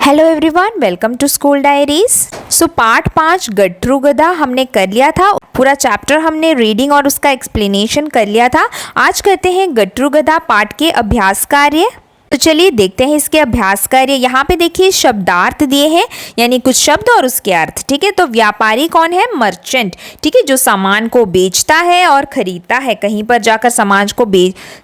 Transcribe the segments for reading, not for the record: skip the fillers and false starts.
Hello everyone, welcome to school diaries. So part 5 गट्रू गधा हमने कर लिया था। पूरा चैप्टर हमने रीडिंग और उसका एक्सप्लेनेशन कर लिया था। आज करते हैं गट्रू गधा पार्ट के अभ्यास कार्य। तो चलिए देखते हैं इसके अभ्यास कार्य। यहाँ पे देखिए शब्दार्थ दिए हैं, यानी कुछ शब्द और उसके अर्थ। ठीक है, तो व्यापारी कौन है? मर्चेंट। ठीक है, जो सामान को बेचता है और खरीदता है, कहीं पर जाकर सामान को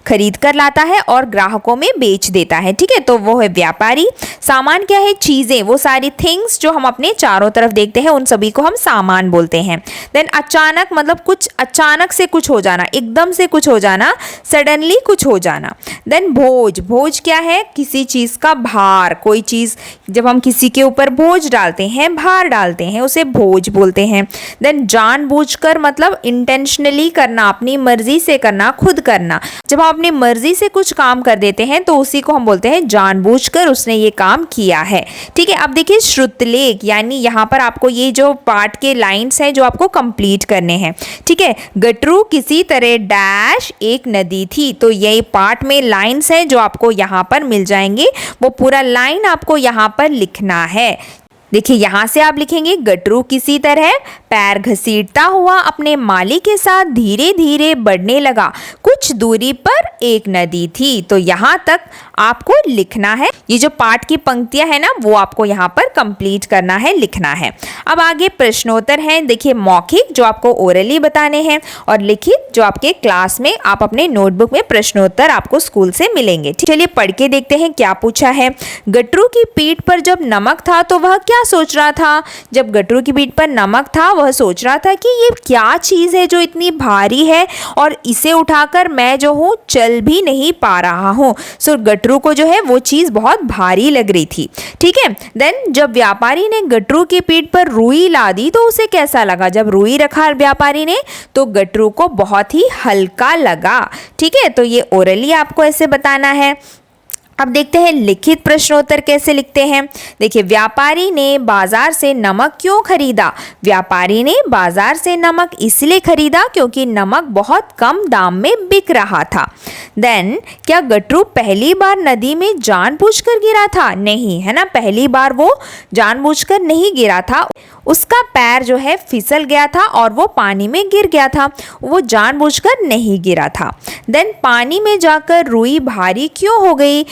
खरीद कर लाता है और ग्राहकों में बेच देता है। ठीक है, तो वो है व्यापारी। सामान क्या है? चीजें, वो सारी थिंग्स जो हम अपने चारों तरफ देखते हैं, उन सभी को हम सामान बोलते हैं। देन अचानक, मतलब कुछ अचानक से कुछ हो जाना, एकदम से कुछ हो जाना, सडनली कुछ हो जाना। देन भोज, भोज क्या है? किसी चीज का भार। कोई चीज जब हम किसी के ऊपर बोझ डालते हैं, भार डालते हैं, उसे भोज बोलते हैं। देन जानबूझकर, मतलब इंटेंशनली करना, अपनी मर्जी से करना, खुद करना। जब हम अपनी मर्जी से कुछ काम कर देते हैं तो उसी को हम बोलते हैं जानबूझकर उसने ये काम किया है। ठीक है, अब देखिए श्रुतलेख, यानी यहाँ पर आपको ये जो पार्ट के लाइंस हैं जो आपको कंप्लीट करने हैं। ठीक है, गट्रू किसी तरह डैश एक नदी थी। तो यही पार्ट में लाइंस हैं जो आपको यहाँ पर मिल जाएंगे। वो पूरा लाइन आपको यहाँ पर लिखना है। देखिए यहाँ से आप लिखेंगे, गट्रू किसी तरह पैर घसीटता हुआ अपने मालिक के साथ धीरे धीरे बढ़ने लगा। कुछ दूरी पर एक नदी थी। तो यहाँ तक आपको लिखना है। ये जो पाठ की पंक्तियां है ना, वो आपको यहाँ पर कंप्लीट करना है, लिखना है। अब आगे प्रश्नोत्तर हैं। देखिए मौखिक जो आपको ओरली बताने हैं, और लिखित जो आपके क्लास में आप अपने नोटबुक में प्रश्नोत्तर आपको स्कूल से मिलेंगे। चलिए पढ़ के देखते हैं क्या पूछा है। गट्रू की पीठ पर जब नमक था तो वह क्या सोच रहा था? जब गट्रू की पीठ पर नमक था, वह सोच रहा था कि ये क्या चीज है जो इतनी भारी है और इसे उठाकर मैं जो हूँ चल भी नहीं पा रहा हूँ। सो गट्रू को जो है वो चीज बहुत भारी लग रही थी। ठीक है, देन जब व्यापारी ने गट्रू की पीठ पर रुई ला दी तो उसे कैसा लगा? जब रुई रखा व्यापारी ने तो गट्रू को बहुत ही हल्का लगा। ठीक है, तो ये ओरली आपको ऐसे बताना है। अब देखते हैं लिखित प्रश्नोत्तर कैसे लिखते हैं। देखिए व्यापारी ने बाजार से नमक क्यों खरीदा? व्यापारी ने बाजार से नमक इसलिए खरीदा क्योंकि नमक बहुत कम दाम में बिक रहा था। देन क्या गट्रू पहली बार नदी में जानबूझकर गिरा था? नहीं, है ना, पहली बार वो जानबूझकर नहीं गिरा था। उसका पैर जो है फिसल गया था और वो पानी में गिर गया था। वो जानबूझकर नहीं गिरा था। देन पानी में जाकर रुई भारी क्यों हो गई?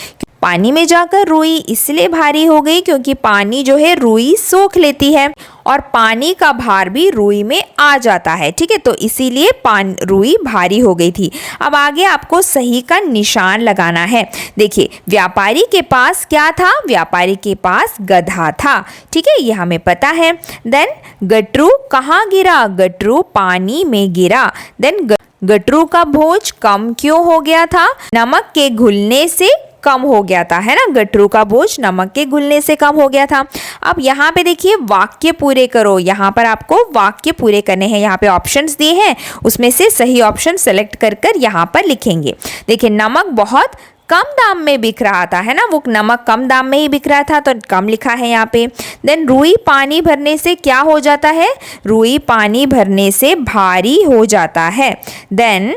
पानी में जाकर रुई इसलिए भारी हो गई क्योंकि पानी जो है रुई सोख लेती है और पानी का भार भी रुई में आ जाता है। ठीक है, तो इसीलिए रुई भारी हो गई थी। अब आगे आपको सही का निशान लगाना है। देखिए व्यापारी के पास क्या था? व्यापारी के पास गधा था। ठीक है, ये हमें पता है। देन गट्रू कहाँ गिरा? गट्रू पानी में गिरा। देन गट्रू का बोझ कम क्यों हो गया था? नमक के घुलने से कम हो गया था, है ना। गट्रू का बोझ नमक के घुलने से कम हो गया था। अब यहाँ पे देखिए वाक्य पूरे करो। यहाँ पर आपको वाक्य पूरे करने हैं। यहाँ पे ऑप्शंस दिए हैं, उसमें से सही ऑप्शन सेलेक्ट कर कर यहाँ पर लिखेंगे। देखिए नमक बहुत कम दाम में बिक रहा था, है ना, वो नमक कम दाम में ही बिक रहा था तो कम लिखा है यहाँ पे। देन रुई पानी भरने से क्या हो जाता है? रुई पानी भरने से भारी हो जाता है। देन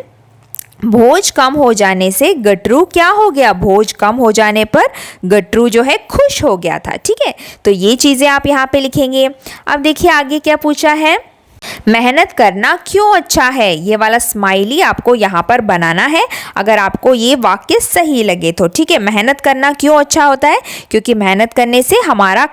भोज कम हो जाने से गट्रू क्या हो गया? भोज कम हो जाने पर गट्रू जो है खुश हो गया था। ठीक है, तो ये चीजें आप यहाँ पे लिखेंगे। अब देखिए आगे क्या पूछा है। मेहनत करना क्यों अच्छा है? ये वाला स्माइली आपको यहाँ पर बनाना है अगर आपको ये वाक्य सही लगे तो। ठीक है, मेहनत करना क्यों अच्छा होता है? क्योंकि मेहनत करने से हमारा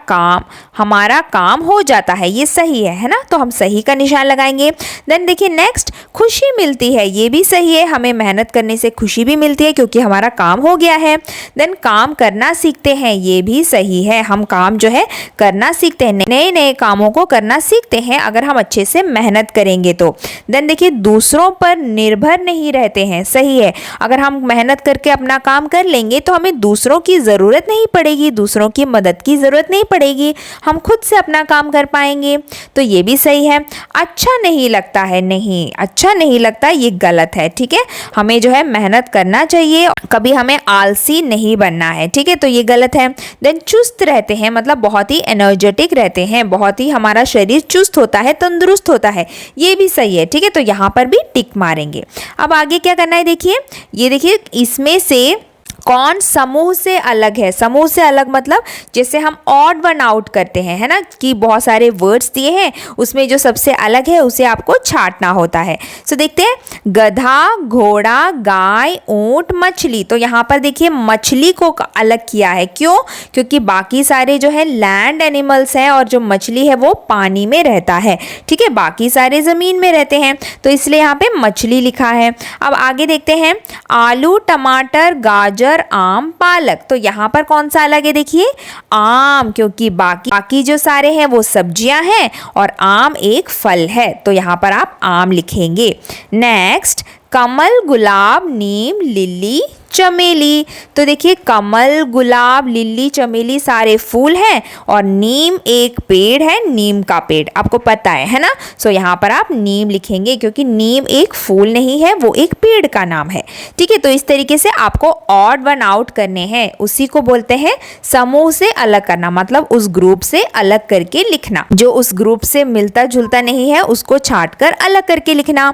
काम हो जाता है। ये सही है ना, तो हम सही का निशान लगाएंगे। देन देखिए नेक्स्ट, खुशी मिलती है, ये भी सही है। हमें मेहनत करने से खुशी भी मिलती है क्योंकि हमारा काम हो गया है। देन काम करना सीखते हैं, ये भी सही है। हम काम जो है करना सीखते हैं, नए नए कामों को करना सीखते हैं अगर हम अच्छे से मेहनत करेंगे तो। देन देखिए दूसरों पर निर्भर नहीं रहते हैं, सही है। अगर हम मेहनत करके अपना काम कर लेंगे तो हमें दूसरों की ज़रूरत नहीं पड़ेगी, दूसरों की मदद की ज़रूरत नहीं पड़ेगी, हम खुद से अपना काम कर पाएंगे। तो ये भी सही है। अच्छा नहीं लगता है, नहीं, अच्छा नहीं लगता, ये गलत है। ठीक है, हमें जो है मेहनत करना चाहिए, कभी हमें आलसी नहीं बनना है। ठीक है, तो ये गलत है। देन चुस्त रहते हैं, मतलब बहुत ही एनर्जेटिक रहते हैं, बहुत ही हमारा शरीर चुस्त होता है, तंदुरुस्त होता है, ये भी सही है। ठीक है, तो यहाँ पर भी टिक मारेंगे। अब आगे क्या करना है, देखिए ये देखिए इसमें से कौन समूह से अलग है? समूह से अलग मतलब जैसे हम ऑड वन आउट करते हैं, है ना, कि बहुत सारे वर्ड्स दिए हैं, उसमें जो सबसे अलग है उसे आपको छांटना होता है। सो देखते हैं, गधा, घोड़ा, गाय, ऊंट, मछली। तो यहाँ पर देखिए मछली को अलग किया है। क्यों? क्योंकि बाकी सारे जो है लैंड एनिमल्स हैं और जो मछली है वो पानी में रहता है, ठीक है, बाकी सारे ज़मीन में रहते हैं, तो इसलिए यहाँ पे मछली लिखा है। अब आगे देखते हैं, आलू, टमाटर, गाजर, आम, पालक। तो यहाँ पर कौन सा अलग है? देखिए आम, क्योंकि बाकी जो सारे हैं वो सब्जियां हैं और आम एक फल है, तो यहाँ पर आप आम लिखेंगे। नेक्स्ट, कमल, गुलाब, नीम, लिली, चमेली। तो देखिए कमल, गुलाब, लिली, चमेली सारे फूल हैं और नीम एक पेड़ है, नीम का पेड़ आपको पता है ना। सो यहाँ पर आप नीम लिखेंगे क्योंकि नीम एक फूल नहीं है, वो एक पेड़ का नाम है, ठीक है। तो इस तरीके से आपको ऑड वन आउट करने हैं, उसी को बोलते हैं समूह से अलग करना, मतलब उस ग्रुप से अलग करके लिखना। जो उस ग्रुप से मिलता जुलता नहीं है उसको छांट कर अलग करके लिखना।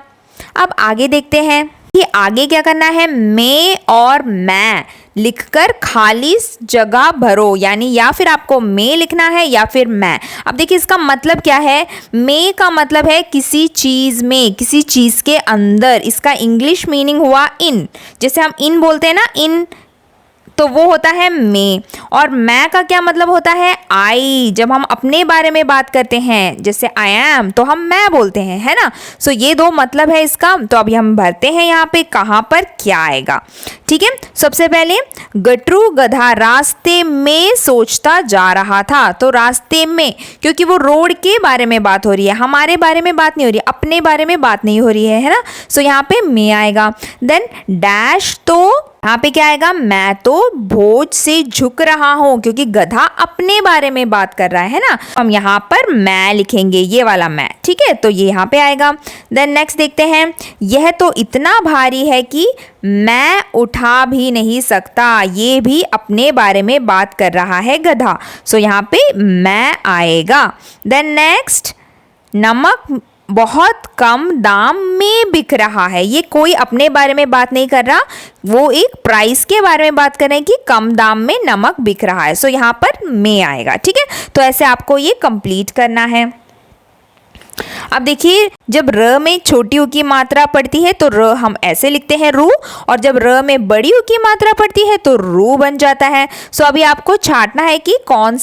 अब आगे देखते हैं कि आगे क्या करना है। मैं और मैं लिखकर खाली जगह भरो, यानी या फिर आपको मैं लिखना है या फिर मैं। अब देखिए इसका मतलब क्या है। मैं का मतलब है किसी चीज़ में, किसी चीज़ के अंदर। इसका इंग्लिश मीनिंग हुआ इन, जैसे हम इन बोलते हैं ना, इन, तो वो होता है मैं। और मैं का क्या मतलब होता है? आई। जब हम अपने बारे में बात करते हैं जैसे आई एम, तो हम मैं बोलते हैं, है ना। सो ये दो मतलब है इसका। तो अभी हम भरते हैं यहाँ पे कहाँ पर क्या आएगा, ठीक है। सबसे पहले, गटरू गधा रास्ते में सोचता जा रहा था। तो रास्ते में, क्योंकि वो रोड के बारे में बात हो रही है, हमारे बारे में बात नहीं हो रही है, अपने बारे में बात नहीं हो रही है ना। सो यहाँ पे मैं आएगा। देन डैश, तो यहाँ पे क्या आएगा? मैं तो बोझ से झुक रहा हूँ, क्योंकि गधा अपने बारे में बात कर रहा है ना। हम यहाँ पर मैं लिखेंगे, ये वाला मैं, ठीक है। तो ये यहाँ पे आएगा। देन नेक्स्ट देखते हैं, यह तो इतना भारी है कि मैं उठा भी नहीं सकता। ये भी अपने बारे में बात कर रहा है गधा। सो यहाँ पे मैं आएगा। देन नेक्स्ट, नमक बहुत कम दाम में बिक रहा है। ये कोई अपने बारे में बात नहीं कर रहा, वो एक प्राइस के बारे में बात कर रहे हैं कि कम दाम में नमक बिक रहा है। सो यहाँ पर मैं आएगा, ठीक है। तो ऐसे आपको ये कंप्लीट करना है। अब देखिए, जब र में छोटी ऊ की मात्रा पड़ती है तो र हम ऐसे लिखते हैं रू, और जब र में बड़ी ऊ की मात्रा पड़ती है तो रू बन जाता है। सो अभी आपको छांटना है कि कौन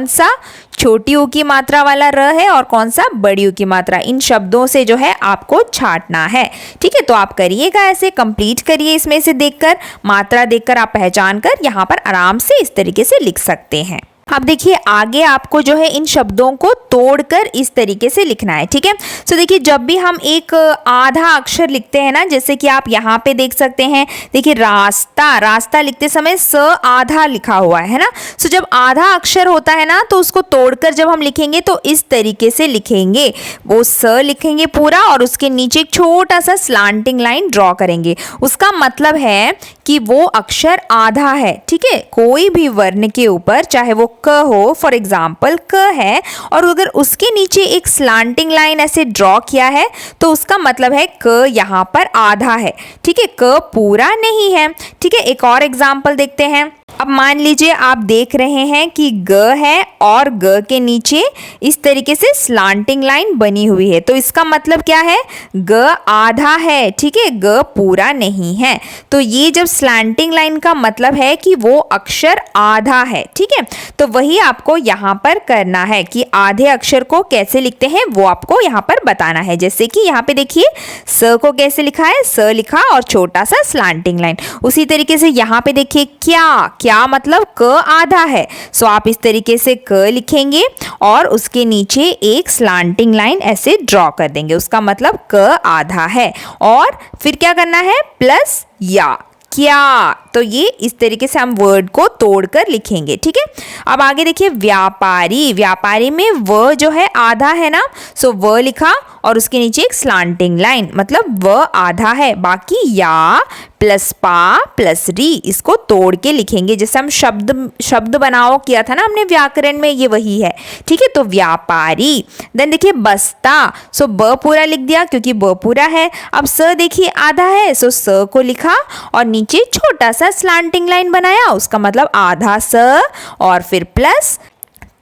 सा छोटी ऊ की मात्रा वाला र है और कौन सा बड़ी ऊ की मात्रा। इन शब्दों से जो है आपको छांटना है, ठीक है। तो आप करिएगा, ऐसे कंप्लीट करिए, इसमें से देखकर, मात्रा देखकर आप पहचान कर यहाँ पर आराम से इस तरीके से लिख सकते हैं। अब देखिए आगे आपको जो है इन शब्दों को तोड़कर इस तरीके से लिखना है, ठीक है। सो देखिए, जब भी हम एक आधा अक्षर लिखते हैं ना, जैसे कि आप यहाँ पे देख सकते हैं, देखिए रास्ता लिखते समय स आधा लिखा हुआ है ना। सो जब आधा अक्षर होता है ना तो उसको तोड़कर जब हम लिखेंगे तो इस तरीके से लिखेंगे। वो स लिखेंगे पूरा और उसके नीचे एक छोटा सा स्लांटिंग लाइन ड्रॉ करेंगे। उसका मतलब है कि वो अक्षर आधा है, ठीक है। कोई भी वर्ण के ऊपर, चाहे वो क हो, फॉर एग्जाम्पल क है, और अगर उसके नीचे एक स्लांटिंग लाइन ऐसे ड्रॉ किया है तो उसका मतलब है क यहाँ पर आधा है, ठीक है, क पूरा नहीं है, ठीक है। एक और एग्जाम्पल देखते हैं। अब मान लीजिए आप देख रहे हैं कि ग है और ग के नीचे इस तरीके से स्लांटिंग लाइन बनी हुई है, तो इसका मतलब क्या है? ग आधा है, ठीक है, ग पूरा नहीं है। तो ये जब स्लांटिंग लाइन का मतलब है कि वो अक्षर आधा है, ठीक है। तो वही आपको यहाँ पर करना है कि आधे अक्षर को कैसे लिखते हैं वो आपको यहाँ पर बताना है। जैसे कि यहाँ पे देखिए स को कैसे लिखा है, स लिखा और छोटा सा स्लांटिंग लाइन। उसी तरीके से यहाँ पे देखिए क्या मतलब क आधा है। सो आप इस तरीके से क लिखेंगे और उसके नीचे एक स्लांटिंग लाइन ऐसे ड्रॉ कर देंगे, उसका मतलब क आधा है। और फिर क्या करना है? प्लस या, क्या। तो ये इस तरीके से हम वर्ड को तोड़कर लिखेंगे, ठीक है। अब आगे देखिए व्यापारी में व जो है आधा है ना, सो व लिखा और उसके नीचे एक स्लांटिंग लाइन, मतलब व आधा है, बाकी या प्लस पा प्लस री इसको तोड़ के लिखेंगे। जैसे हम शब्द बनाओ किया था ना हमने व्याकरण में, ये वही है। ठीक है, तो व्यापारी। देन देखिए बस्ता, सो ब पूरा लिख दिया क्योंकि ब पूरा है। अब स देखिए आधा है, सो स को लिखा और नीचे छोटा सा स्लांटिंग लाइन बनाया, उसका मतलब आधा स और फिर प्लस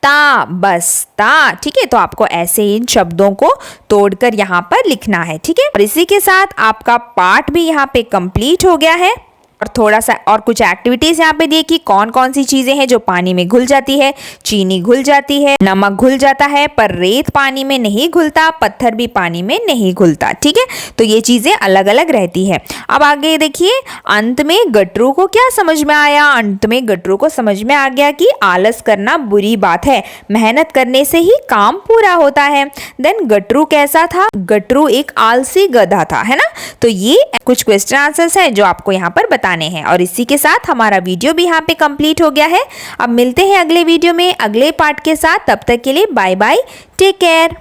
ता, बस्ता। ठीक है, तो आपको ऐसे इन शब्दों को तोड़कर यहाँ पर लिखना है। ठीक है, और इसी के साथ आपका पाठ भी यहाँ पे कंप्लीट हो गया है। और थोड़ा सा और कुछ एक्टिविटीज यहाँ पे दी कि कौन कौन सी चीजें हैं जो पानी में घुल जाती है। चीनी घुल जाती है, नमक घुल जाता है, पर रेत पानी में नहीं घुलता, पत्थर भी पानी में नहीं घुलता। ठीक है, तो ये चीजें अलग अलग रहती है। अब आगे देखिए, अंत में गटरू को क्या समझ में आया? अंत में गटरू को समझ में आ गया कि आलस करना बुरी बात है, मेहनत करने से ही काम पूरा होता है। देन गटरू कैसा था? गटरू एक आलसी गधा था, है ना। तो ये कुछ क्वेश्चन आंसर्स है जो आपको यहाँ पर बताने हैं। और इसी के साथ हमारा वीडियो भी यहाँ पे कंप्लीट हो गया है। अब मिलते हैं अगले वीडियो में अगले पार्ट के साथ। तब तक के लिए बाय बाय, टेक केयर।